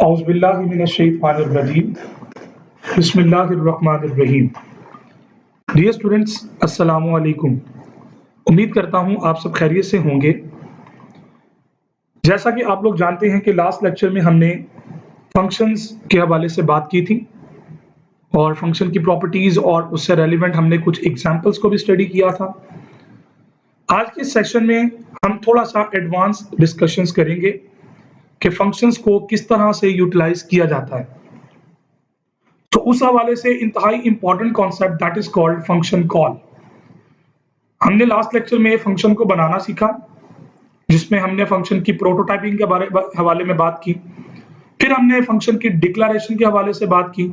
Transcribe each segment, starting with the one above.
औज़ुबिल्लाहिमिनश्शैतानिर्रजीम बिस्मिल्लाहिर्रहमानिर्रहीम। Dear students, अस्सलामु अलैकुम। उम्मीद करता हूँ आप सब खैरियत से होंगे। जैसा कि आप लोग जानते हैं कि लास्ट लेक्चर में हमने फंक्शंस के हवाले से बात की थी और फंक्शन की प्रॉपर्टीज़ और उससे रेलिवेंट हमने कुछ एग्जांपल्स को भी स्टडी किया था। आज के सेशन में हम थोड़ा-सा एडवांस डिस्कशंस करेंगे कि फंक्शंस को किस तरह से यूटिलाइज़ किया जाता है। तो उस हवाले से इंतहाई important concept that is called function call. हमने लास्ट लेक्चर में फंक्शन को बनाना सीखा, जिसमें हमने फंक्शन की प्रोटोटाइपिंग के हवाले में बात की, फिर हमने फंक्शन की डिक्लेरेशन के हवाले से बात की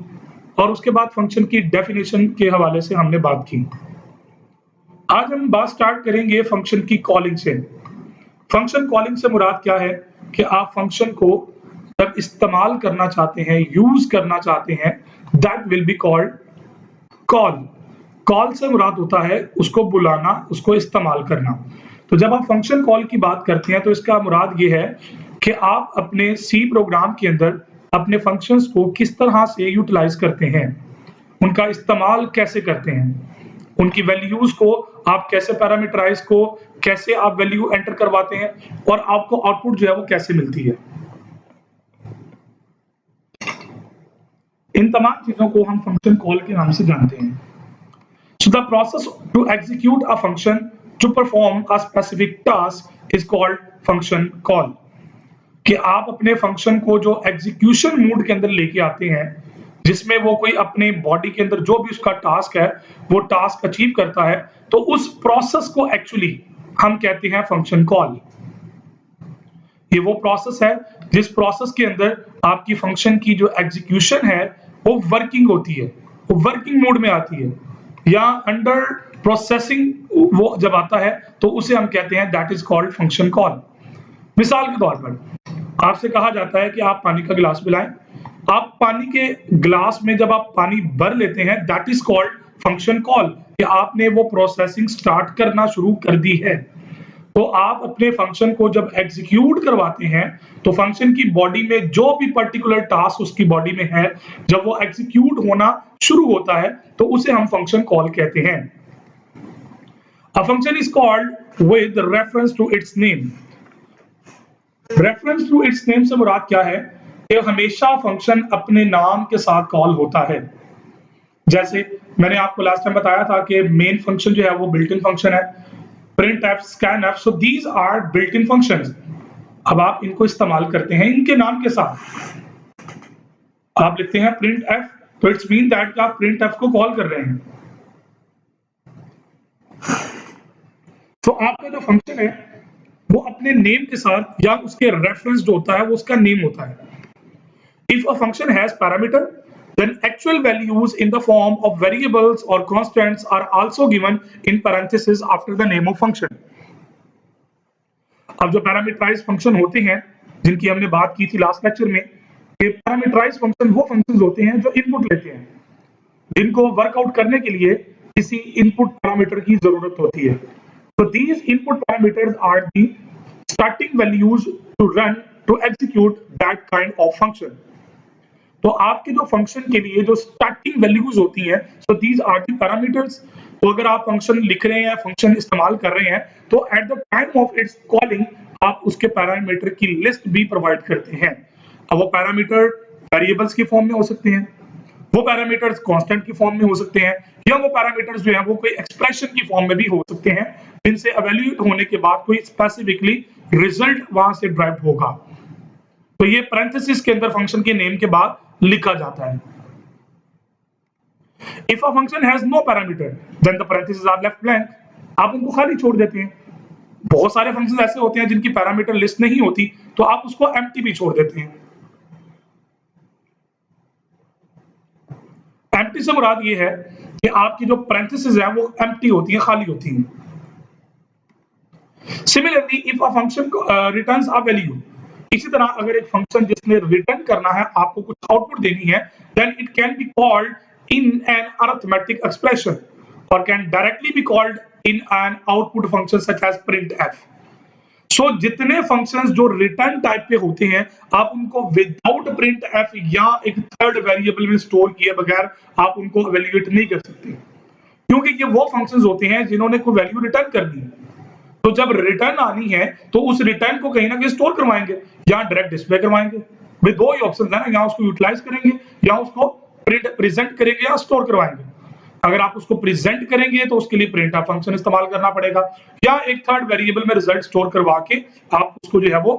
और उसके बाद फंक्शन की डेफिनेशन के हवाले से हमने बात की। आज हम बात स्टार्ट करेंगे फंक्शन की कॉलिंग से। फंक्शन कॉलिंग से मुराद क्या है कि आप फंक्शन को जब इस्तेमाल करना चाहते हैं, यूज करना चाहते हैं, that will be called call. Call से मुराद होता है उसको बुलाना, उसको इस्तेमाल करना। तो जब आप फंक्शन कॉल की बात करते हैं तो इसका मुराद ये है कि आप अपने सी प्रोग्राम के अंदर अपने फंक्शंस को किस तरह से यूटिलाइज करते हैं, उनका इस्तेमाल कैसे करते हैं, उनकी वैल्यूज को आप कैसे पैरामीटराइज को कैसे आप वैल्यू एंटर करवाते हैं और आपको आउटपुट जो है वो कैसे मिलती है। इन तमाम चीजों को हम फंक्शन कॉल के नाम से जानते हैं। So the process to execute a function to perform a specific task is called function call। कि आप अपने फंक्शन को जो एग्जीक्यूशन मोड के अंदर लेके आते हैं, जिसमें वो कोई अपने बॉडी के अंदर जो भी उसका टास्क है वो टास्क अचीव करता है, तो उस प्रोसेस को एक्चुअली हम कहते हैं फंक्शन कॉल। ये वो प्रोसेस है जिस प्रोसेस के अंदर आपकी फंक्शन की जो एग्जीक्यूशन है वो वर्किंग होती है, वो वर्किंग मोड में आती है या अंडर प्रोसेसिंग वो जब आता है तो उसे हम कहते हैं that is called function call. मिसाल के तौर पर आपसे कहा जाता है कि आप पानी का गिलास पिलाएं। आप पानी के गिलास में जब आप पानी भर लेते हैं that is called function call, कि आपने वो प्रोसेसिंग स्टार्ट करना शुरू कर दी है। तो आप अपने फंक्शन को जब एग्जीक्यूट करवाते हैं तो फंक्शन की बॉडी में जो भी पर्टिकुलर टास्क उसकी बॉडी में है, जब वो एग्जीक्यूट होना शुरू होता है तो उसे हम फंक्शन कॉल कहते हैं। A function is called with reference to its name. Reference to its name से मुराद क्या है कि हमेशा फंक्शन अपने नाम के साथ कॉल होता है। जैसे मैंने आपको लास्ट टाइम बताया था कि मेन फंक्शन जो है वो बिल्ट इन फंक्शन है, printf, scanf, so these are built-in functions। अब आप इनको इस्तेमाल करते हैं इनके नाम के साथ। आप लिखते हैं printf, तो इट्स मीन दैट आप printf को कॉल कर रहे हैं। तो आपका जो फंक्शन है वो अपने नेम के साथ या उसके रेफरेंस जो होता है वो उसका नेम होता है। If a function has parameter, then actual values in the form of variables or constants are also given in parentheses after the name of function। अब जो पैरामीटराइज्ड फंक्शन होते हैं जिनकी हमने बात की थी लास्ट लेक्चर में, कि पैरामीटराइज्ड फंक्शन वो फंक्शंस होते हैं जो इनपुट लेते हैं, जिनको वर्कआउट करने के लिए किसी इनपुट पैरामीटर की जरूरत होती है। तो these input parameters are the starting values to run to execute that kind of function. तो आपके जो फंक्शन के लिए जो स्टार्टिंग वैल्यूज होती हैं, so these are the parameters. तो अगर आप फंक्शन लिख रहे हैं, फंक्शन इस्तेमाल कर रहे हैं, तो at the time of its calling आप उसके पैरामीटर की लिस्ट भी प्रोवाइड करते हैं। अब वो पैरामीटर वेरिएबल्स की फॉर्म में हो सकते हैं, वो पैरामीटर्स कांस्टेंट की फॉर्म में हो सकते हैं, या वो पैरामीटर्स जो है वो कोई एक्सप्रेशन की फॉर्म में भी हो सकते हैं, जिनसे एवेल्यूएट होने के बाद कोई स्पेसिफिकली रिजल्ट वहां से ड्राइव होगा। तो ये पैरेंथेसिस के अंदर फंक्शन के नेम के बाद लिखा जाता है। If a function has no parameter, then the parentheses are left blank। आप उनको खाली छोड़ देते हैं। बहुत सारे फंक्शंस ऐसे होते हैं जिनकी पैरामीटर लिस्ट नहीं होती, तो आप उसको एम्प्टी भी छोड़ देते हैं। एम्प्टी से मुराद ये है कि आपकी जो पैरेंथेसिस है वो एम्प्टी होती है, खाली होती है। Similarly, if a function returns a value, इसी तरह अगर एक फंक्शन जिसने रिटर्न करना है, आपको कुछ आउटपुट देनी है, then it can be called in an arithmetic expression or can directly be called in an output function such as printf। जितने फंक्शंस जो रिटर्न टाइप के होते हैं, आप उनको विदाउट प्रिंट एफ या एक थर्ड वेरिएबल में स्टोर किए बगैर आप उनको इवेल्युएट नहीं कर सकते, क्योंकि ये वो फंक्शंस होते हैं जिन्होंने कोई वैल्यू रिटर्न करनी है। तो जब रिटर्न आनी है तो उस रिटर्न को कहीं ना कहीं स्टोर करवाएंगे या डायरेक्ट डिस्प्ले करवाएंगे। भाई दो ही ऑप्शन है ना, या उसको यूटिलाइज करेंगे या उसको प्रेजेंट करेंगे या स्टोर करवाएंगे। अगर आप उसको प्रेजेंट करेंगे तो उसके लिए प्रिंट फंक्शन इस्तेमाल करना पड़ेगा, या एक थर्ड वेरिएबल में रिजल्ट स्टोर करवा के आप उसको जो है वो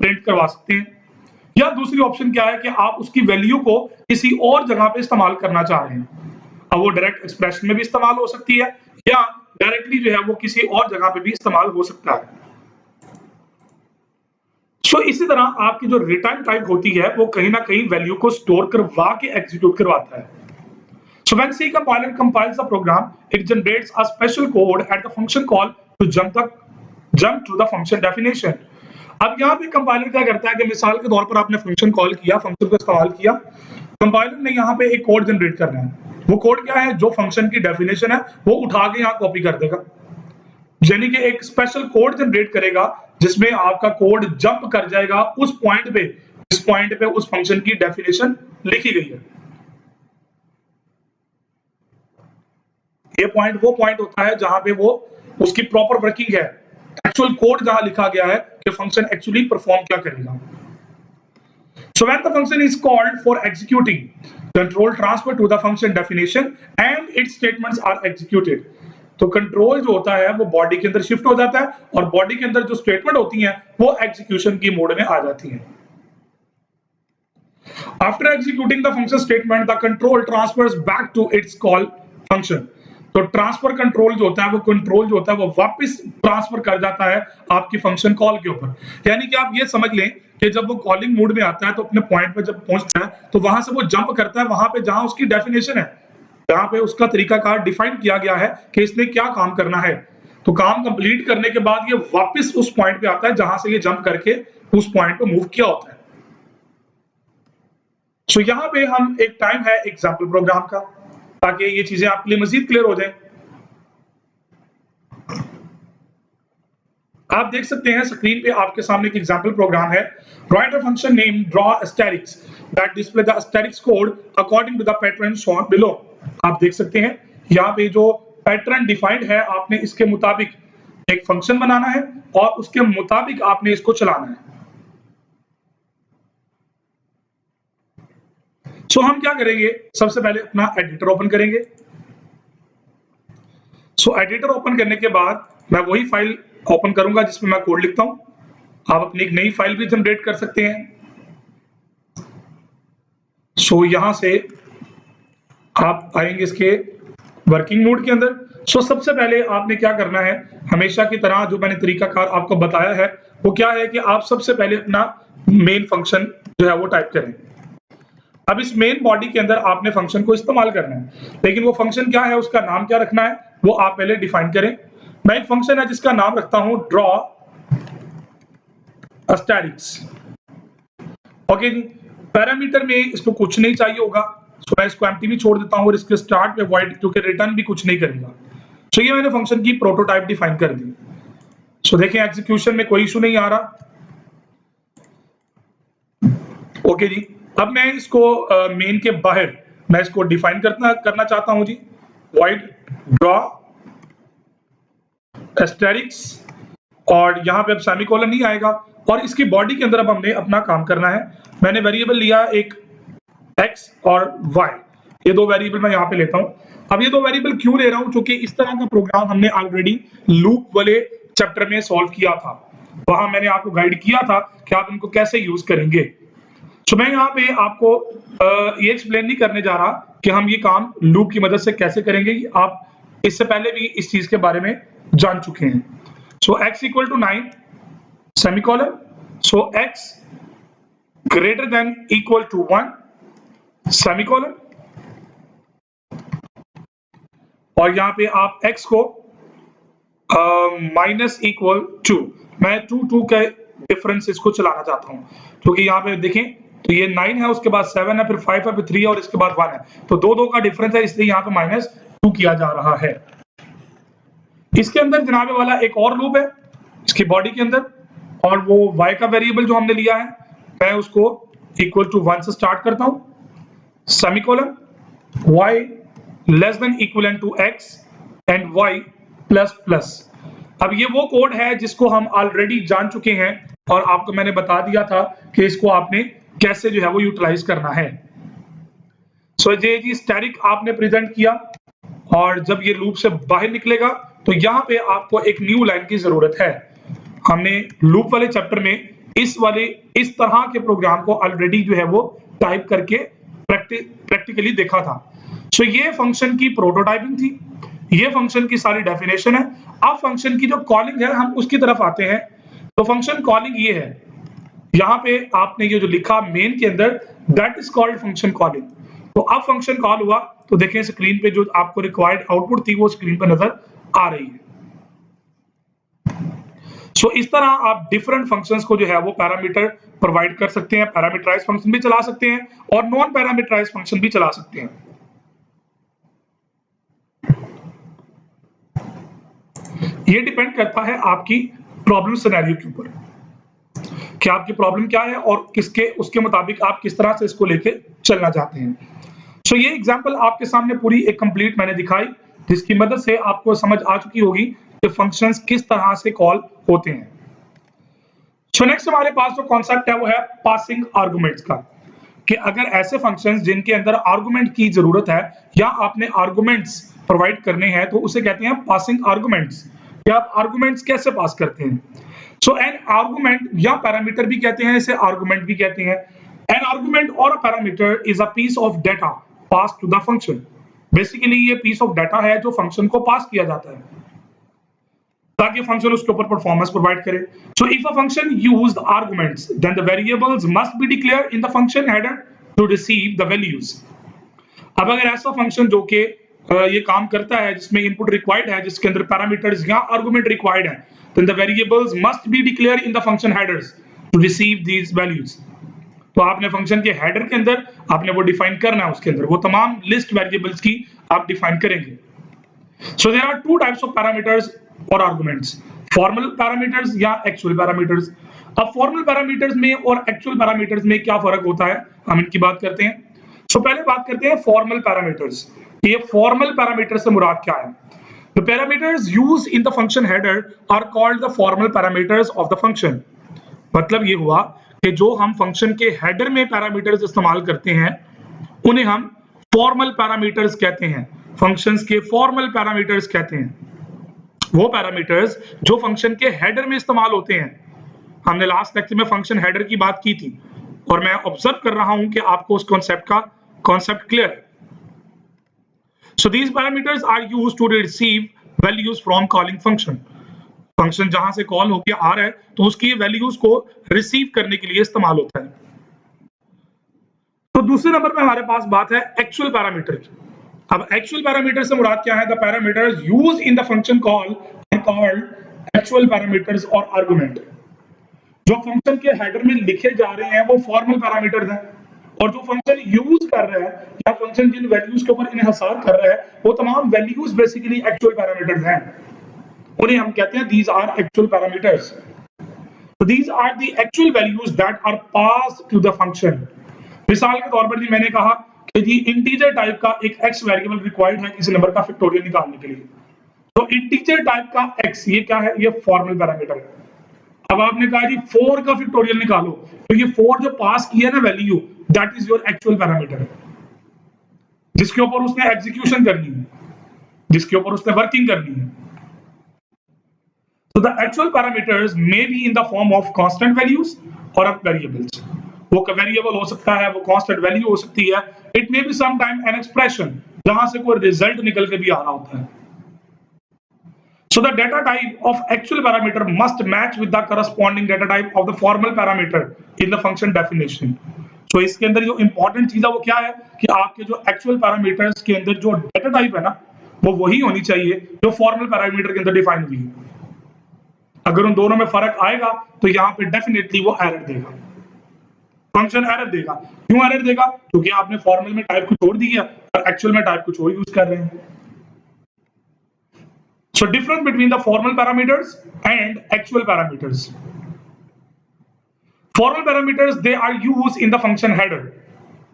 प्रिंट करवा सकते हैं। या दूसरी ऑप्शन क्या है कि आप उसकी वैल्यू को किसी और जगह पे इस्तेमाल करना चाह रहे हैं। अब वो डायरेक्ट एक्सप्रेशन में भी इस्तेमाल हो सकती है या डायरेक्टली जो है वो किसी और जगह पे भी इस्तेमाल हो सकता है। इसी तरह आपकी जो रिटर्न टाइप होती है वो कहीं ना कहीं वैल्यू को स्टोर करवा के एग्जीक्यूट करवाता है। So when C compiler compiles the program, it generates a special code at the function call to jump to the function definition. अब यहाँ पे कंपाइलर क्या करता है कि मिसाल के तौर पर आपने फंक्शन कॉल किया, फंक्शन को इस्तेमाल किया, कंपाइलर ने यहाँ पे एक कोड जनरेट करना है। वो कोड क्या है? जो फंक्शन की डेफिनेशन है वो उठा के यहाँ कॉपी कर देगा, यानी कि एक स्पेशल कोड जनरेट करेगा जिसमें आपका कोड जंप कर जाएगा उस पॉइंट पे जिस पॉइंट पे उस फंक्शन की डेफिनेशन लिखी गई है। ये पॉइंट वो पॉइंट होता है जहां पे वो उसकी प्रॉपर वर्किंग है, एक्चुअल कोड जहां लिखा गया है कि फंक्शन एक्चुअली परफॉर्म क्या करेगा। So when the function is called for executing, control transfer to the function definition and its statements are executed. तो कंट्रोल जो होता है वो बॉडी के अंदर शिफ्ट हो जाता है और बॉडी के अंदर जो स्टेटमेंट होती हैं वो एग्जीक्यूशन की मोड में आ जाती हैं। After executing the function statement, the control transfers back to its call function. तो ट्रांसफर कंट्रोल जो होता है वो कंट्रोल जो होता है वो वापस ट्रांसफर कर जाता है आपकी फंक्शन कॉल के ऊपर। यानी कि आप ये समझ लें कि जब वो कॉलिंग मोड में आता है तो अपने पॉइंट पे जब पहुंचता है तो वहां से वो जंप करता है वहां पे जहां उसकी डेफिनेशन है, जहां पे उसका तरीकाकार डिफाइन किया गया है कि इसने क्या काम करना है। तो काम कंप्लीट करने के बाद ये वापस उस पॉइंट पे आता है जहां से ये जंप करके उस पॉइंट पे मूव किया होता है। सो यहाँ पे हम एक टाइम है एग्जाम्पल प्रोग्राम का, ताकि ये चीजें आपके लिए मजीद क्लियर हो जाए। आप देख सकते हैं स्क्रीन पे आपके सामने एक एग्जाम्पल प्रोग्राम है। Right a function name draw asterisks that display the asterisks code according to the pattern shown below. आप देख सकते हैं यहाँ पे जो पैटर्न डिफाइंड है आपने इसके मुताबिक एक फंक्शन बनाना है और उसके मुताबिक आपने इसको चलाना है। सो हम क्या करेंगे, सबसे पहले अपना एडिटर ओपन करेंगे। सो एडिटर ओपन करने के बाद मैं वही फाइल ओपन करूंगा जिसमें मैं कोड लिखता हूं। आप अपनी एक नई फाइल भी जनरेट कर सकते हैं। सो यहां से आप आएंगे इसके वर्किंग मोड के अंदर। सो सबसे पहले आपने क्या करना है, हमेशा की तरह जो मैंने तरीकाकार आपको बताया है वो क्या है कि आप सबसे पहले अपना मेन फंक्शन जो है वो टाइप करें। अब इस मेन बॉडी के अंदर आपने फंक्शन को इस्तेमाल करना है, लेकिन वो फंक्शन क्या है, उसका नाम क्या रखना है वो आप पहले डिफाइन करें। मैं एक फंक्शन है जिसका नाम रखता हूं ड्रॉ एस्टेरिक्स। ओके जी, पैरामीटर में इसको कुछ नहीं चाहिए होगा, सो मैं इसको एम्प्टी भी छोड़ देता हूं और इसके स्टार्ट पे वॉइड, क्योंकि रिटर्न भी कुछ नहीं करेगा। सो ये मैंने फंक्शन की प्रोटोटाइप डिफाइन कर दी। सो देखें एग्जीक्यूशन में कोई इशू नहीं आ रहा। ओके जी, अब मैं इसको मेन के बाहर मैं इसको डिफाइन करना चाहता हूं जी, वॉइड ड्रॉ एस्टेरिक्स, और यहां पे अब सेमीकोलन नहीं आएगा और इसकी बॉडी के अंदर अब हमने अपना काम करना है। मैंने वेरिएबल लिया एक x और y, ये दो वेरिएबल मैं यहां पे लेता हूं। अब ये दो वेरिएबल क्यों ले रहा हूं, क्योंकि इस तरह का प्रोग्राम हमने ऑलरेडी लूप वाले चैप्टर में सॉल्व किया था। वहां मैंने आपको गाइड किया था कि आप इनको कैसे यूज करेंगे। तो मैं यहाँ पे आपको ये एक्सप्लेन नहीं करने जा रहा कि हम ये काम लूप की मदद से कैसे करेंगे, आप इससे पहले भी इस चीज के बारे में जान चुके हैं। So x equal to 9 semicolon, so x greater than equal to 1 semicolon, और यहाँ पे आप x को माइनस इक्वल टू, मैं 2 का डिफरेंस इसको चलाना चाहता हूँ, क्योंकि यहाँ पे देखें तो ये 9 है, उसके बाद 7 है, फिर 5 है, फिर 3 है और इसके बाद 1 है, तो 2 का डिफरेंस है, इसलिए यहाँ पे -2 किया जा रहा है। इसके अंदर जनाबे वाला एक और लूप है इसकी बॉडी के अंदर, और वो y का वेरिएबल जो हमने लिया है मैं उसको इक्वल टू 1 से स्टार्ट करता हूं, semicolon y less than equivalent to x and y plus plus. अब ये वो कोड है जिसको हम ऑलरेडी जान चुके हैं और आपको मैंने बता दिया था कि इसको आपने कैसे जो है वो यूटिलाइज करना है। सो ये जी स्टैटिक आपने प्रेजेंट किया और जब ये लूप से बाहर निकलेगा तो यहाँ पे आपको एक न्यू लाइन की जरूरत है। हमने लूप वाले चैप्टर में इस तरह के प्रोग्राम को ऑलरेडी जो है वो टाइप करके प्रैक्टिकली देखा था। सो ये फंक्शन की प्रोटोटाइपिंग थी, ये फंक्शन की सारी डेफिनेशन है। अब फंक्शन की जो कॉलिंग है हम उसकी तरफ आते हैं। तो फंक्शन कॉलिंग ये है, यहाँ पे आपने ये जो लिखा मेन के अंदर that is called function calling. तो अब फंक्शन कॉल हुआ तो देखें स्क्रीन पे जो आपको रिक्वायर्ड आउटपुट थी वो स्क्रीन पर नजर आ रही है। सो इस तरह आप डिफरेंट फंक्शंस को जो है वो पैरामीटर प्रोवाइड कर सकते हैं, पैरामीटराइज फंक्शन भी चला सकते हैं और नॉन पैरामीटराइज फंक्शन भी चला सकते हैं। ये डिपेंड करता है आपकी प्रॉब्लम सिनेरियो के ऊपर कि आपकी प्रॉब्लम क्या है और उसके मुताबिक आप किस तरह से इसको लेके चलना चाहते हैं। सो ये एग्जांपल आपके सामने पूरी एक कंप्लीट मैंने दिखाई जिसकी मदद से आपको समझ आ चुकी होगी कि फंक्शंस किस तरह से कॉल होते हैं। सो नेक्स्ट हमारे पास जो कॉन्सेप्ट है वो है पासिंग आर्गुमेंट्स का, कि अगर ऐसे फंक्शंस जिनके अंदर आर्गुमेंट की जरूरत है या आपने आर्गुमेंट्स प्रोवाइड करने हैं तो उसे कहते हैं पासिंग आर्गुमेंट्स। कि आप आर्गुमेंट्स कैसे पास करते हैं। सो एन आर्गुमेंट या पैरामीटर भी कहते हैं, इसे आर्गुमेंट भी कहते हैं। एन आर्गुमेंट और a parameter is a piece of data pass to the function. Basically ये पीस ऑफ डेटा है जो फंक्शन को पास किया जाता है ताकि फंक्शन उसके ऊपर परफॉर्मेंस प्रोवाइड करे। So if a function used arguments then the variables must be declared in the function header to receive the values. अब अगर ऐसा फंक्शन जो कि ये काम करता है जिसमें इनपुट रिक्वायर्ड है, जिसके अंदर पैरामीटर्स या आर्गुमेंट रिक्वायर्ड है, then the variables must be declared in the function headers to receive these values। तो आपने फंक्शन के हेडर के अंदर आपने वो डिफाइन करना है, उसके अंदर वो तमाम लिस्ट वेरिएबल्स की आप डिफाइन करेंगे। So there are two types of parameters or arguments, formal parameters या actual parameters। अब formal parameters में और actual parameters में क्या फर्क होता है हम इनकी बात करते हैं। So पहले बात करते हैं formal parameters। ये formal parameters से मुराद क्या है। The parameters used in the function header are called the formal parameters of the function। मतलब ये हुआ कि जो हम फंक्शन के हेडर में पैरामीटर्स इस्तेमाल करते हैं उन्हें हम फॉर्मल पैरामीटर्स कहते हैं, फंक्शंस के फॉर्मल पैरामीटर्स कहते हैं। वो पैरामीटर्स जो फंक्शन के हेडर में इस्तेमाल होते हैं। हमने लास्ट लेक्चर में फंक्शन हेडर की बात की थी और मैं ऑब्जर्व कर रहा हूं कि आपको उस कॉन्सेप्ट क्लियर है। So these parameters are used to receive values from calling function। Function जहां से कॉल होके आ रहा है तो उसकी वैल्यूज को रिसीव करने के लिए इस्तेमाल होता है। तो दूसरे नंबर पे हमारे पास बात है एक्चुअल पैरामीटर की। अब एक्चुअल पैरामीटर से मुराद क्या है। The parameters used in the function call are called actual parameters और आर्गुमेंट। जो फंक्शन के हेडर में लिखे जा रहे हैं वो फॉर्मल पैरामीटर्स हैं और जो फंक्शन यूज कर रहा है या फंक्शन जिन वैल्यूज के ऊपर इन्हिसार कर रहा है वो तमाम वैल्यूज बेसिकली एक्चुअल पैरामीटर्स हैं। उन्हें हम कहते हैं these are actual parameters। So these are the actual values that are passed to the function। मिसाल के तौर पर जी मैंने कहा कि जी इंटीजर टाइप का एक x वेरिएबल रिक्वायर्ड है किसी नंबर का फैक्टोरियल निकालने के लिए। तो इंटीजर टाइप का x ये क्या है, ये फॉर्मल पैरामीटर है। अब आपने कहा जी 4 का फैक्टोरियल निकालो, तो ये 4 जो पास किया ना value that is your actual parameter, जिसके ऊपर उसने एग्जीक्यूशन करनी है, जिसके ऊपर उसने वर्किंग करनी है। So the actual parameters may be in the form of constant values or variables। वो वेरिएबल हो सकता है, वो कांस्टेंट वैल्यू हो सकती है। It may be some time an expression जहां से कोई रिजल्ट निकल के भी आ रहा होता है। So the data type of actual parameter must match with the corresponding data type of the formal parameter in the function definition। So इसके अंदर जो इंपॉर्टेंट चीज है वो क्या है कि आपके जो एक्चुअल पैरामीटर्स के अंदर जो डेटा टाइप है ना वो वही होनी चाहिए जो फॉर्मल पैरामीटर के अंदर डिफाइन हुई है। अगर उन दोनों में फर्क आएगा तो यहाँ पे डेफिनेटली वो एरर देगा, फंक्शन एरर देगा। क्यों एरर देगा? क्योंकि आपने फॉर्मल में टाइप कुछ और दी है और एक्चुअल में टाइप कुछ और यूज कर रहे हैं। So difference between the formal parameters and actual parameters. Formal parameters they are used in the function header,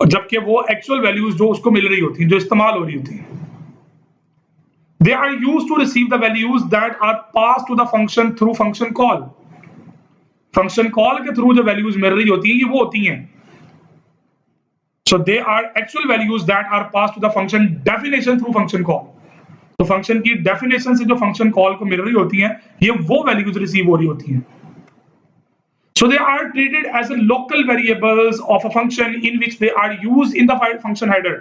जबकि वो एक्चुअल वैल्यूज जो उसको मिल रही होती हैं, जो इस्तेमाल हो रही होती हैं, they are used to receive the values that are passed to the function through function call. Function call के थ्रू जो वैल्यूज मिल रही होती हैं ये वो होती हैं, so they are actual values that are passed to the function definition through function call. तो फंक्शन की डेफिनेशन से जो फंक्शन कॉल को मिल रही होती हैं ये वो वैल्यूज रिसीव हो रही होती हैं. So they are treated as a local variables of a function in which they are used in the function header.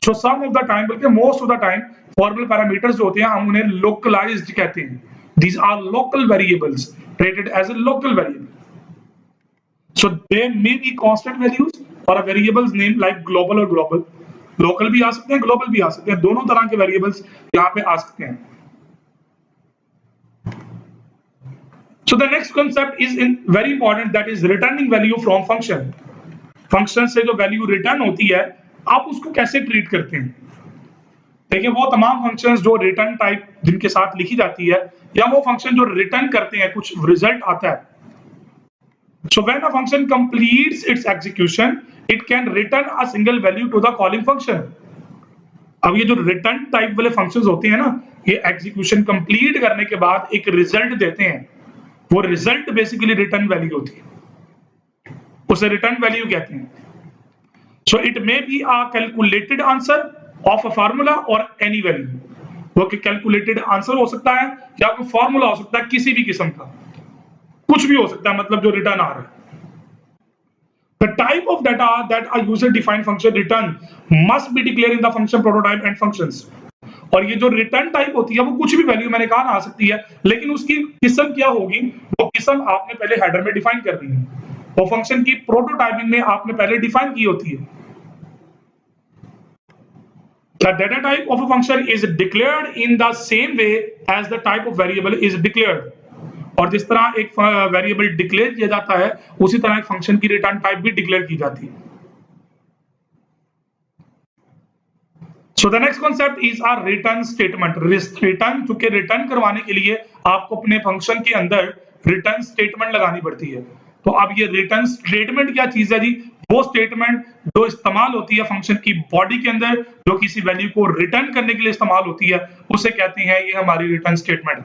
So some of the time, बल्कि most of the time, formal parameters जो होते हैं हम उन्हें localized कहते हैं. These are local variables treated as a local variable. So they may be constant values or a variables name like global or global. Local भी आ सकते हैं, global भी आ सकते हैं, दोनों तरह के variables यहाँ पे आ सकते हैं. So the next concept is very important, that is returning value from function. Function से जो value return होती है आप उसको कैसे treat करते हैं? देखिए वो तमाम functions जो return type जिनके साथ लिखी जाती है या वो function जो return करते हैं कुछ result आता है. So when a function completes its execution, it can return a single value to the calling function. अब ये जो return type वाले functions होते हैं ना, ये execution complete करने के बाद एक result देते हैं. वो रिजल्ट बेसिकली रिटर्न वैल्यू होती है, उसे रिटर्न वैल्यू कहते हैं. So it may be a calculated answer of a formula और एनी वैल्यू. वो कैलकुलेटेड आंसर हो सकता है या कोई फार्मूला हो सकता है किसी भी किस्म का, कुछ भी हो सकता है, मतलब जो रिटर्न आ रहा है. The type of data that a user defined function return must be declare in the function prototype and functions. और ये जो रिटर्न टाइप होती है वो कुछ भी वैल्यू मैंने कहा ना आ सकती है, लेकिन उसकी किस्म क्या होगी वो किस्म आपने पहले हेडर में डिफाइन कर दी है, वो फंक्शन की प्रोटोटाइपिंग में आपने पहले डिफाइन की होती है. The data type of a function is declared in the same way as the type of variable is declared. और जिस तरह एक वेरिएबल डिक्लेयर किया जाता है उसी तरह एक फंक्शन की रिटर्न टाइप भी डिक्लेयर की जाती है. So the next concept is a return statement. Return, चूंकि रिटर्न करवाने के लिए आपको अपने फंक्शन के अंदर रिटर्न स्टेटमेंट लगानी पड़ती है. तो अब ये रिटर्न स्टेटमेंट क्या चीज है जी? वो स्टेटमेंट जो इस्तेमाल होती है फंक्शन की बॉडी के अंदर, जो किसी वैल्यू को रिटर्न करने के लिए इस्तेमाल होती है, उसे कहते हैं ये हमारी रिटर्न स्टेटमेंट है.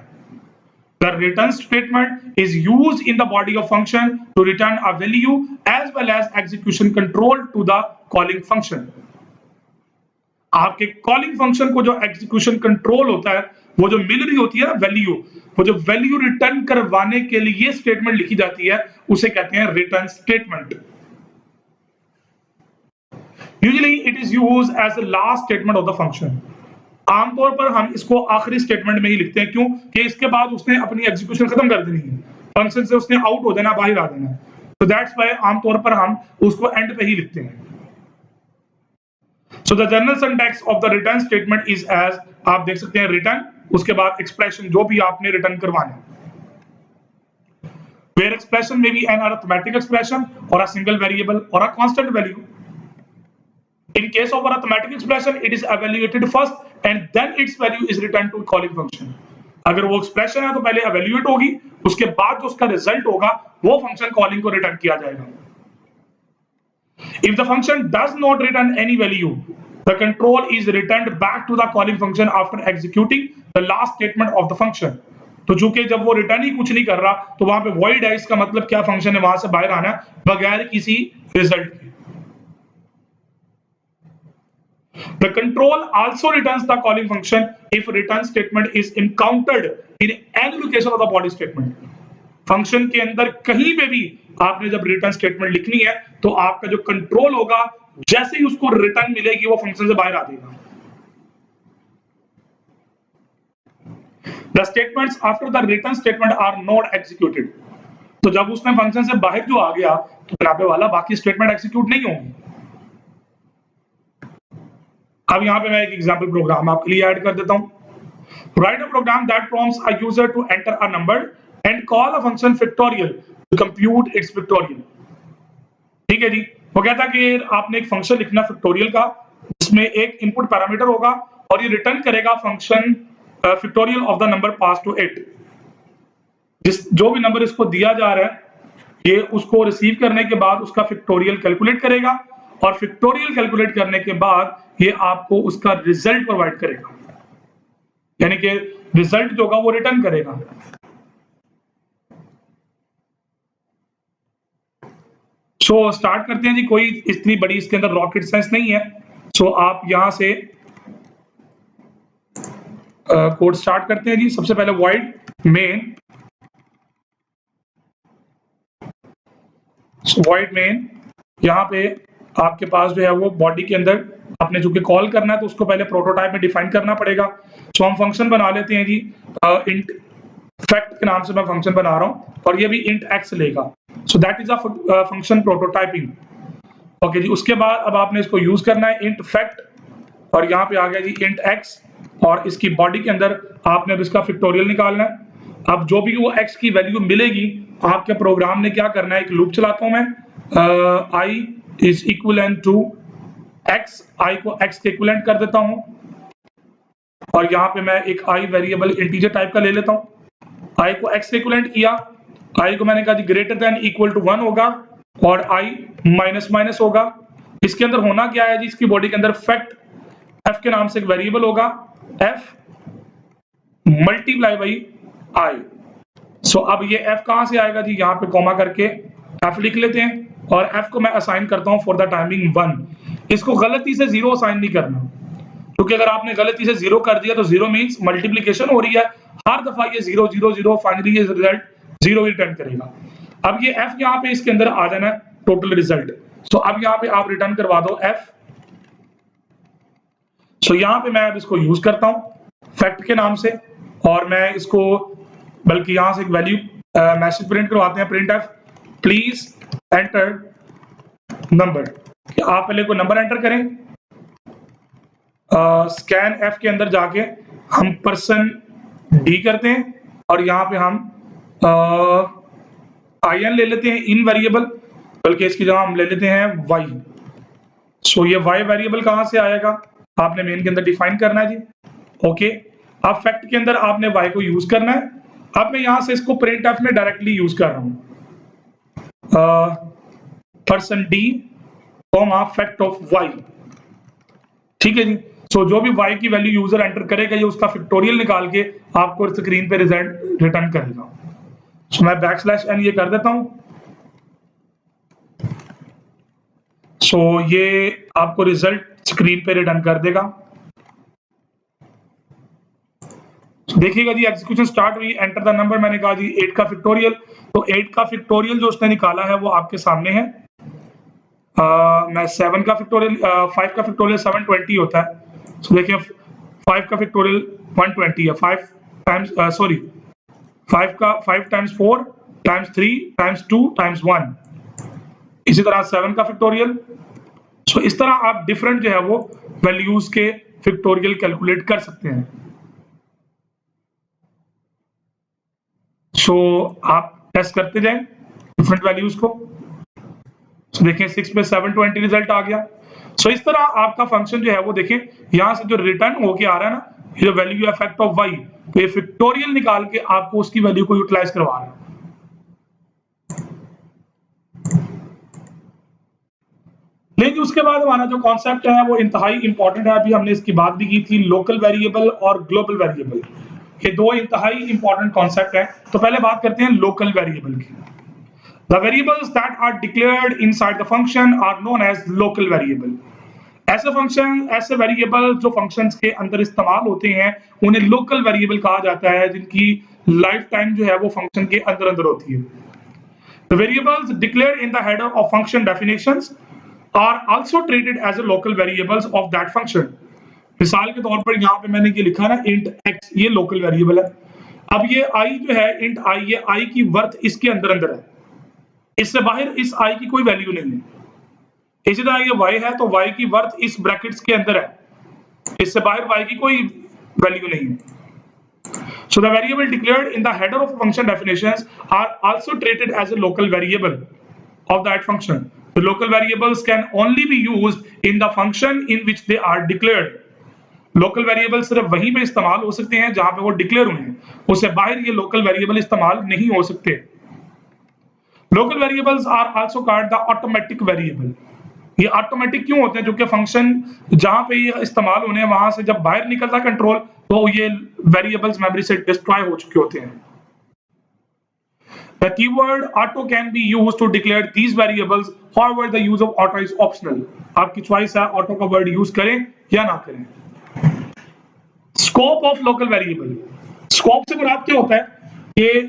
The return statement is used in the body of function to return a value as well as execution control to the calling function. आपके कॉलिंग फंक्शन को जो एग्जीक्यूशन कंट्रोल होता है, वो जो मिल रही होती है ना वैल्यू, वो जो वैल्यू रिटर्न करवाने के लिए स्टेटमेंट लिखी जाती है उसे कहते हैं return statement. Usually it is used as the last statement of the function. आमतौर पर हम इसको आखिरी स्टेटमेंट में ही लिखते हैं. क्यों? कि इसके बाद उसने अपनी एग्जीक्यूशन खत्म कर देनी है, फंक्शन से उसने आउट हो जाना, बाहर आ जाना. तो दैट्स व्हाई आमतौर पर हम उसको एंड पे ही लिखते हैं. So the general syntax of the return statement is as, आप देख सकते हैं रिटर्न, उसके बाद एक्सप्रेशन जो भी आपने रिटर्न करवाना है. Where expression may be an arithmetic expression or a single variable or a constant value. In case of arithmetic expression, it is evaluated first and then its value is returned to calling function. अगर वो expression है तो पहले evaluate होगी, उसके बाद जो उसका रिजल्ट होगा वो फंक्शन कॉलिंग को रिटर्न किया जाएगा. If the function does not return any value, the control is returned back to the calling function after executing the last statement of the function. तो चूंकि जब वो रिटर्न ही कुछ नहीं कर रहा तो वहां पे void है, इसका मतलब क्या फंक्शन है वहां से बाहर आना बगैर किसी रिजल्ट के. The control also returns the calling function if return statement is encountered in any location of the body statement. Function के अंदर कहीं पे भी आपने जब रिटर्न स्टेटमेंट लिखनी है तो आपका जो कंट्रोल होगा जैसे ही उसको रिटर्न मिलेगी वो फंक्शन से बाहर आ जाएगा. The statements after the return statement are not executed. तो जब उसने फंक्शन से बाहर जो आ गया तो यहाँ पे वाला बाकी स्टेटमेंट एग्जीक्यूट नहीं होंगी. अब यहाँ पे मैं एक एग्जांपल प्रोग्राम आपके लिए ऐड कर देता हूँ. Write a program that prompts a user to enter a number and call a function factorial to compute its factorial. ठीक है जी. वो कहता है कि आपने एक फंक्शन लिखना फैक्टोरियल का जिसमें एक इनपुट पैरामीटर होगा और ये रिटर्न करेगा function factorial of the number pass to it. जिस जो भी नंबर इसको दिया जा रहा है ये उसको रिसीव करने के बाद उसका फैक्टोरियल कैलकुलेट करेगा और फैक्टोरियल कैलकुलेट करने के बाद ये आपको उसका रिजल्ट प्रोवाइड करेगा, यानी कि रिजल्ट जो होगा वो रिटर्न करेगा। सो स्टार्ट करते हैं जी, कोई इतनी बड़ी इसके अंदर रॉकेट साइंस नहीं है। सो आप यहां से कोड स्टार्ट करते हैं जी। सबसे पहले वॉइड मेन, वॉइड मेन, यहाँ पे आपके पास जो है वो बॉडी के अंदर आपने जो कि कॉल करना है तो उसको पहले प्रोटोटाइप में डिफाइन करना पड़ेगा। सो हम फंक्शन बना लेते हैं जी, इंट फैक्ट के नाम से मैं फंक्शन बना रहा हूँ और ये भी इंट एक्स लेगा। So that is a function prototyping. Okay जी, उसके बाद अब आपने इसको यूज करना है इंट फैक्ट और यहाँ पे आ गया जी इंट एक्स और इसकी बॉडी के अंदर आपने अब इसका फैक्टोरियल निकालना है। अब जो भी वो एक्स की वैल्यू मिलेगी आपके प्रोग्राम ने क्या करना है, एक लूप चलाता हूं मैं, I is equivalent to x, आई को एक्स के इक्वलेंट कर देता हूं और यहाँ पे मैं एक आई वेरिएबल इंटीजर टाइप का ले लेता हूं। आई को एक्स के इक्वलेंट किया, आई को मैंने कहा ग्रेटर देन इक्वल टू 1 होगा और आई माइनस माइनस होगा। इसके अंदर होना क्या है जी, इसकी बॉडी के अंदर फैक्ट एफ के नाम से एक वेरिएबल होगा, एफ मल्टीप्लाई बाई आई। सो अब ये एफ कहां से आएगा जी, यहाँ पे कॉमा करके एफ लिख लेते हैं और एफ को मैं असाइन करता हूं फॉर द टाइमिंग 1। इसको गलती से 0 असाइन नहीं करना, क्योंकि अगर आपने गलती से 0 कर दिया तो 0 मींस मल्टीप्लिकेशन हो रही है, हर दफा ये 0 0 0 फाइनली ये रिजल्ट 0 रिटर्न करेगा। अब ये एफ यहाँ पे इसके अंदर आ जाना है टोटल रिजल्ट। सो अब यहाँ पे आप रिटर्न करवा दो एफ। सो यहाँ पे मैं अब इसको यूज करता हूं फैक्ट के नाम से और मैं इसको बल्कि यहां से एक वैल्यू मैसेज प्रिंट करवाते हैं, print F please enter number, कि आप पहले कोई नंबर एंटर करें। स्कैन एफ के अंदर जाके हम पर्सन डी करते हैं और यहाँ पे हम आई एन ले लेते हैं इन वेरिएबल, बल्कि इसकी जगह हम ले लेते हैं वाई। सो ये वाई वेरिएबल कहां से आएगा, आपने मेन के अंदर डिफाइन करना है जी। ओके, अब फैक्ट के अंदर आपने वाई को यूज करना है। अब मैं यहां से इसको प्रिंट एफ में डायरेक्टली यूज कर रहा हूं, percent d comma fact of y. ठीक है जी। सो जो भी y की वैल्यू यूजर एंटर करेगा ये उसका फैक्टोरियल निकाल के आपको स्क्रीन पे रिजल्ट रिटर्न करेगा। सो मैं बैकस्लैश n ये कर देता हूं। सो ये आपको रिजल्ट स्क्रीन पे रिटर्न कर देगा। देखिएगा जी, एग्जीक्यूशन स्टार्ट हुई, एंटर द नंबर, मैंने कहा जी 8 का फैक्टोरियल, तो 8 का फैक्टोरियल जो उसने निकाला है वो आपके सामने है। मैं 7 का फैक्टोरियल 5 का फैक्टोरियल 720 होता है। सो देखिए 5 का फैक्टोरियल 120 है, 5 times 5 times 4 times 3 times 2 times 1। इसी तरह 7 का फैक्टोरियल। सो इस तरह आप डिफरेंट जो है वो वैल्यूज के फैक्टोरियल कैलकुलेट कर सकते हैं। सो आप टेस्ट करते जाएं डिफरेंट वैल्यूज को। सो देखें 6 पे 720 रिजल्ट आ गया। सो इस तरह आपका फंक्शन जो है वो देखें यहां से जो रिटर्न होके आ रहा है ना, ये जो वैल्यू इफेक्ट ऑफ वाई, तो ये फैक्टोरियल निकाल के आपको उसकी वैल्यू को यूटिलाइज करवा रहा है। लेकिन उसके बाद हमारा जो कॉन्सेप्ट है वो इंतहाई इंपॉर्टेंट है, अभी हमने इसकी बात भी की थी, लोकल वेरिएबल और ग्लोबल वेरिएबल। ये दो इंतहाई इंपॉर्टेंट कॉन्सेप्ट है। तो पहले बात करते हैं लोकल वेरिएबल की। The variables that are declared inside the function are known as local variable. ऐसे फंक्शन, ऐसे वेरिएबल जो फंक्शंस के अंदर इस्तेमाल होते हैं उन्हें लोकल वेरिएबल कहा जाता है, जिनकी लाइफ टाइम जो है वो फंक्शन के अंदर अंदर होती है। The variables declared in the header of function definitions are also treated as a local variables of that function. मिसाल के तौर पर यहाँ पे मैंने ये लिखा ना int x, ये लोकल वेरिएबल है। अब ये i जो है int i, ये i की वर्थ इसके अंदर अंदर है, इससे बाहर इस i की कोई वैल्यू नहीं है। इसी तरह ये y है तो y की वर्थ इस ब्रैकेट्स के अंदर है, इससे बाहर y की कोई वैल्यू नहीं है। So the variable declared in the header of function definitions are also treated as a local variable of that function. The local variables can only be used in the function in which they are declared. Local variable सिर्फ वहीं पे इस्तेमाल हो सकते हैं जहां पे वो डिक्लेयर हुए हैं, उससे बाहर ये लोकल वेरिएबल इस्तेमाल नहीं हो सकते। Local variables are also called the automatic variable. ये ऑटोमेटिक क्यों होते हैं? जो कि फंक्शन जहां पे ये इस्तेमाल होने हैं वहां से जब बाहर निकलता कंट्रोल तो ये वेरिएबल्स मेमोरी से डिस्ट्रॉय हो चुके होते हैं। The keyword auto can be used to declare these variables. However, the use of auto is optional. आपकी चॉइस है auto का वर्ड यूज करें या ना करें। Scope of local variable. Scope से मुराद क्या होता है? ये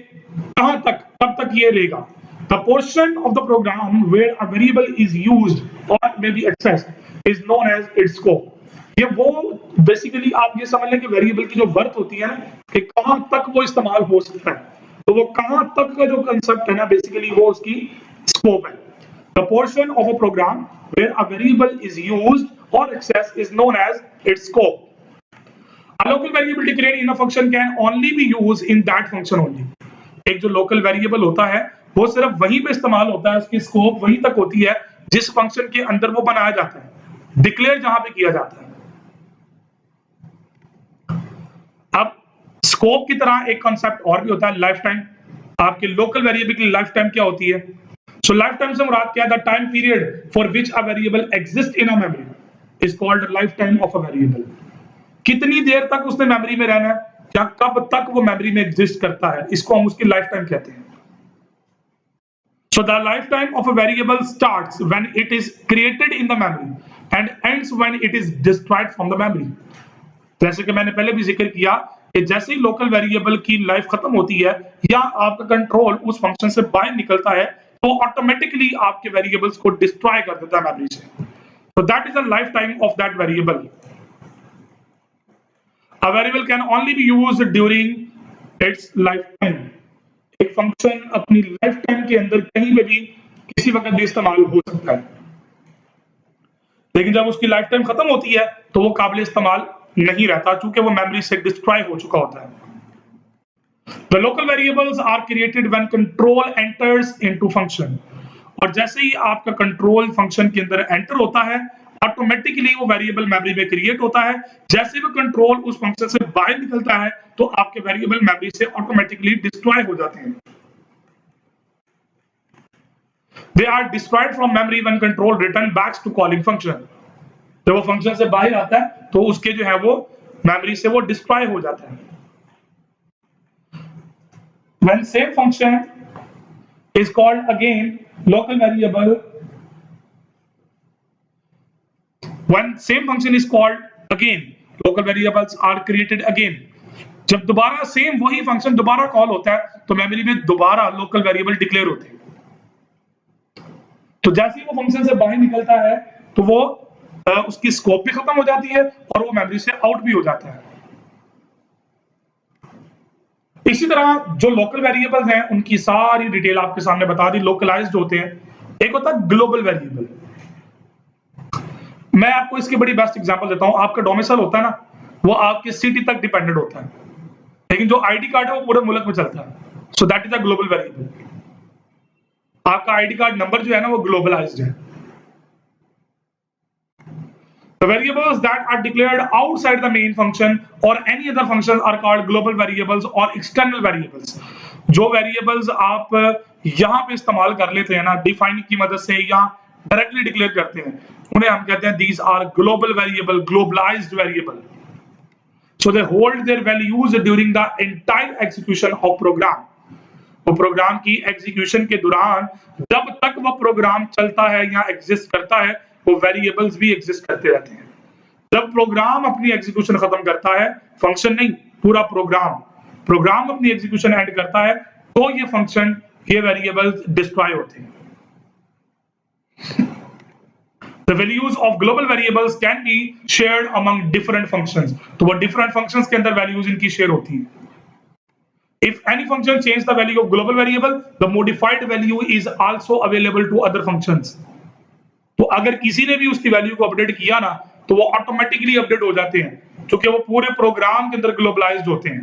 कहां तक, कब तक ये रहेगा? The portion of the program where a variable is used or may be accessed is known as its scope. ये वो बेसिकली आप ये समझ लें कि वेरिएबल की जो वर्थ होती है ना कि कहां तक वो इस्तेमाल हो सकता है, तो वो कहां तक का जो कंसेप्ट है ना बेसिकली वो उसकी स्कोप है। The portion of a program where a variable is used और access is known as its scope. A local variable declared in a function can only be used in that function only. एक जो local variable होता है वो सिर्फ वहीं पे इस्तेमाल होता है, उसकी स्कोप वहीं तक होती है जिस फंक्शन के अंदर वो बनाया जाता है, डिक्लेयर जहां पे किया जाता है। अब स्कोप की तरह एक कॉन्सेप्ट और भी होता है लाइफ टाइम। आपके लोकल वेरिएबल की लाइफ टाइम क्या होती है? सो लाइफ टाइम से मुराद क्या है? The time period for which a variable exist in a memory is called life time of a variable. कितनी देर तक उसने मेमोरी में रहना है या कब तक वो मेमोरी में एग्जिस्ट करता है, इसको हम उसकी लाइफ टाइम कहते हैं। So the lifetime of a variable starts when it is created in the memory and ends when it is destroyed from the memory. जैसे कि मैंने पहले भी जिक्र किया कि जैसे ही लोकल वेरिएबल की लाइफ खत्म होती है या आपका कंट्रोल उस फंक्शन से बाहर निकलता है तो ऑटोमेटिकली आपके वेरिएबल्स को डिस्ट्रॉय कर देता है मेमोरी से। So that is the lifetime of that variable. A variable can only be used during its lifetime. एक फंक्शन अपनी लाइफ टाइम के अंदर कहीं पे भी किसी वक्त भी इस्तेमाल हो सकता है, लेकिन जब उसकी लाइफ टाइम खत्म होती है तो वो काबिल इस्तेमाल नहीं रहता क्योंकि वो मेमोरी से डिस्ट्रॉय हो चुका होता है। The local variables are created when control enters into function. और जैसे ही आपका कंट्रोल फंक्शन के अंदर एंटर होता है ऑटोमेटिकली वो वेरिएबल मेमोरी में क्रिएट होता है। जैसे वो कंट्रोल उस फंक्शन से बाहर निकलता है तो आपके वेरिएबल मेमोरी से ऑटोमेटिकली डिस्ट्रॉय हो जाते हैं। They are destroyed from memory when control return back to calling function. जब वो फंक्शन से बाहर आता है तो उसके जो है वो मेमोरी से वो डिस्ट्रॉय हो जाता है। When same function is called again local variable, when same function is called again local variables are created again. जब दोबारा सेम वही फंक्शन दोबारा कॉल होता है तो मेमोरी में दोबारा लोकल वेरिएबल डिक्लेयर होते हैं। तो जैसे ही वो फंक्शन से बाहर निकलता है तो वो उसकी स्कोप भी खत्म हो जाती है और वो मेमोरी से आउट भी हो जाता है। इसी तरह जो लोकल वेरिएबल्स हैं उनकी सारी डिटेल आपके सामने बता दी। लोकलाइज्ड होते हैं, एक होता है ग्लोबल वेरिएबल। मैं आपको इसकी बड़ी बेस्ट एग्जांपल देता हूं। आपका डोमिसाइल होता है ना, वो आपके सिटी तक डिपेंडेंट होता है, लेकिन जो आईडी कार्ड है वो पूरे मुल्क में चलता है। सो that is a global variable. आपका आईडी कार्ड नंबर जो है ना वो ग्लोबलाइज्ड है। The variables that are declared outside the main function or any other function are called global variables or external variables. जो variables आप यहाँ पे इस्तेमाल कर लेते हैं ना डिफाइन की मदद से या डायरेक्टली डिक्लेयर करते हैं, उन्हें हम कहते हैं these are global variable, globalized variable. So they hold their values during the entire execution of program. वो प्रोग्राम की एग्जीक्यूशन के दौरान जब तक वो प्रोग्राम चलता है या एग्जिस्ट करता है वो वेरिएबल्स भी एग्जिस्ट करते रहते हैं। जब प्रोग्राम अपनी एग्जीक्यूशन खत्म करता है, फंक्शन नहीं पूरा प्रोग्राम अपनी एग्जीक्यूशन एंड करता है तो ये फंक्शन ये वेरिएबल्स डिस्ट्रॉय होते हैं। The values of global variables can be shared among different functions. तो वो डिफरेंट फंक्शंस के अंदर वैल्यूज इनकी शेयर होती है। If any function change the value of global variable, the modified value is also available to other functions. तो अगर किसी ने भी उसकी वैल्यू को अपडेट किया ना तो वो ऑटोमेटिकली अपडेट हो जाते हैं क्योंकि वो पूरे प्रोग्राम के अंदर ग्लोबलाइज्ड होते हैं।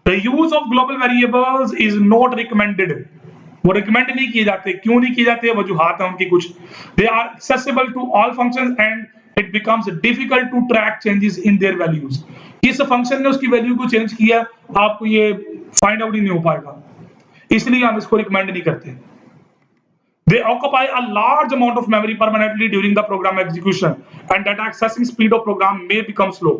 The use of global variables is not recommended. वो रिकमेंड नहीं किए जाते। क्यों नहीं किए जाते? वजूहात हैं उनकी कुछ। They are accessible to all functions and it becomes difficult to track changes in their values. किस फंक्शन ने उसकी वैल्यू को चेंज किया आपको ये फाइंड आउट ही नहीं हो पाएगा। इसलिए हम इसको रिकमेंड नहीं करते। They occupy a large amount of memory permanently during the program execution, and data accessing speed of program may become slow.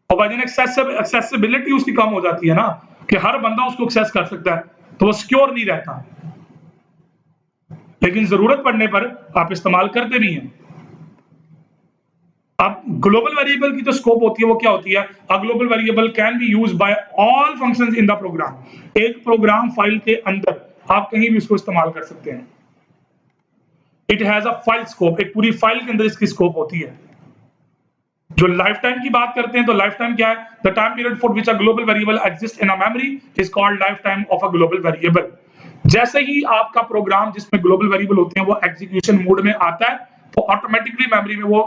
और वजन एक्सेसिबिलिटी उसकी कम हो जाती है ना, कि हर बंदा उसको एक्सेस कर सकता है, तो वो सिक्योर नहीं रहता, लेकिन जरूरत पड़ने पर आप इस्तेमाल करते भी हैं। अब ग्लोबल वेरिएबल की जो स्कोप होती है वो क्या होती है? A global variable can be used by all functions in the program. एक प्रोग्राम फाइल के अंदर आप कहीं भी इसको इस्तेमाल कर सकते हैं। It has a file scope, एक पूरी फाइल के अंदर इसकी स्कोप होती है। जो लाइफ टाइम की बात करते हैं तो लाइफ टाइम क्या है? The time period for which a global variable exist in a memory is called life time of a global variable. जैसे ही आपका प्रोग्राम जिसमें ग्लोबल वेरिएबल होते हैं वो एग्जीक्यूशन मोड में आता है, तो ऑटोमेटिकली मेमोरी में वो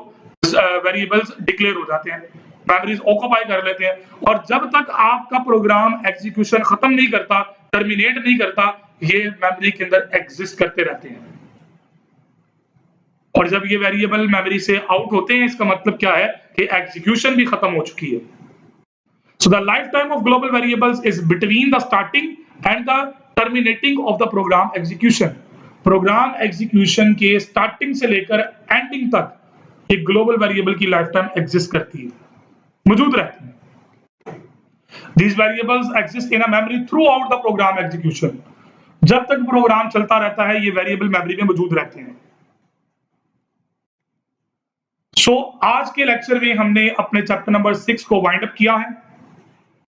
वेरिएबल्स डिक्लेयर हो जाते हैं, मेमोरीज ऑक्यूपाई कर लेते हैं, और जब तक आपका प्रोग्राम एग्जीक्यूशन खत्म नहीं करता, टर्मिनेट नहीं करता, ये मेमोरी के अंदर एग्जिस्ट करते रहते हैं। और जब ये वेरिएबल मेमोरी से आउट होते हैं, इसका मतलब क्या है कि एग्जीक्यूशन भी खत्म हो चुकी है। So the lifetime of global variables is between the starting and the terminating of the program execution. Program execution के स्टार्टिंग से लेकर एंडिंग तक एक ग्लोबल वेरिएबल की लाइफ टाइम एग्जिस्ट करती है, मौजूद रहती है। These variables exist in a memory throughout the program execution. जब तक प्रोग्राम चलता रहता है, ये वेरिएबल मेमोरी में मौजूद रहते हैं। आज के लेक्चर में हमने अपने चैप्टर नंबर 6 को वाइंड अप किया है,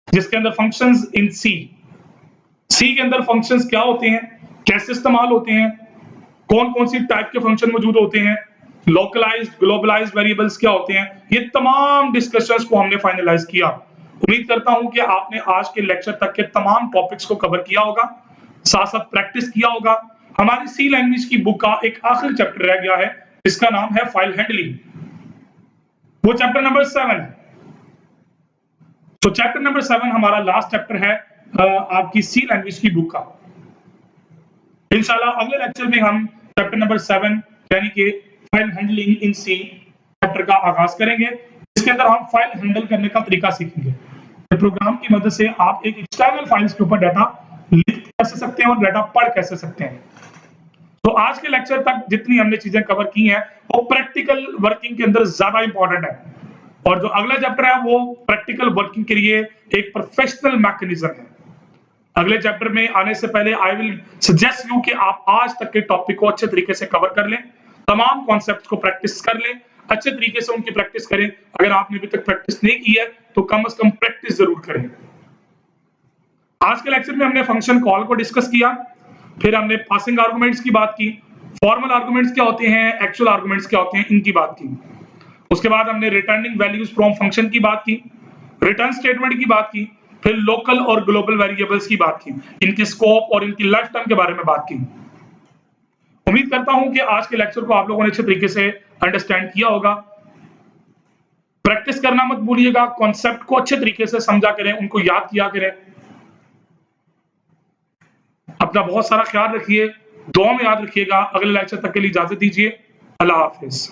जिसके अंदर फंक्शंस इन सी के अंदर फंक्शंस क्या होते हैं, कैसे इस्तेमाल होते हैं, कौन कौन सी टाइप के फंक्शन मौजूद होते हैं, लोकलाइज्ड ग्लोबलाइज्ड वेरिएबल्स क्या होते हैं, ये तमाम डिस्कशंस को हमने फाइनलाइज किया। उम्मीद करता हूं कि आपने आज के लेक्चर तक के तमाम टॉपिक्स को कवर किया होगा, साथ साथ प्रैक्टिस किया होगा। हमारी सी लैंग्वेज की बुक का एक आखिरी चैप्टर रह गया है, जिसका नाम है फाइल हैंडलिंग, वो चैप्टर नंबर 7। तो चैप्टर नंबर 7 हमारा लास्ट चैप्टर है आपकी सी लैंग्वेज की बुक का। इंशाल्लाह अगले लेक्चर में हम चैप्टर नंबर 7 यानी कि file handling in C chapter का आगाज करेंगे, जिसके अंदर हम फाइल हैंडल करने का तरीका सीखेंगे। प्रोग्राम की मदद से आप एक एक्सटर्नल फाइल्स के ऊपर डाटा लिख कैसे सकते हैं और डाटा पढ़ कैसे सकते हैं। तो आज के लेक्चर तक जितनी हमने चीजें कवर की हैं, वो प्रैक्टिकल वर्किंग के अंदर ज्यादा इंपॉर्टेंट है, और जो अगला चैप्टर है वो प्रैक्टिकल वर्किंग के लिए एक प्रोफेशनल मैकेनिज्म है। अगले चैप्टर में आने से पहले आई विल सजेस्ट यू कि आप आज तक के टॉपिक को अच्छे तरीके से कवर कर लें, तमाम कॉन्सेप्ट्स को प्रैक्टिस कर लें, अच्छे तरीके से उनकी प्रैक्टिस करें। अगर आपने अभी तक प्रैक्टिस नहीं की है तो कम से कम प्रैक्टिस जरूर करें। आज के लेक्चर में हमने फंक्शन कॉल को डिस्कस किया, फिर हमने पासिंग आर्गुमेंट्स की बात की, फॉर्मल आर्गुमेंट्स क्या होते हैं, एक्चुअल आर्गुमेंट्स क्या होते हैं, इनकी बात की। उसके बाद हमने रिटर्निंग वैल्यूज फ्रॉम फंक्शन की बात की, रिटर्न स्टेटमेंट की बात की, फिर लोकल और ग्लोबल वेरिएबल्स की बात की, इनकी स्कोप और इनकी लाइफ टाइम के बारे में बात की। उम्मीद करता हूं कि आज के लेक्चर को आप लोगों ने अच्छे तरीके से अंडरस्टैंड किया होगा। प्रैक्टिस करना मत भूलिएगा, कॉन्सेप्ट को अच्छे तरीके से समझा करें, उनको याद किया करें। अपना बहुत सारा ख्याल रखिए, दुआ में याद रखिएगा। अगले लेक्चर तक के लिए इजाजत दीजिए। अल्लाह हाफिज।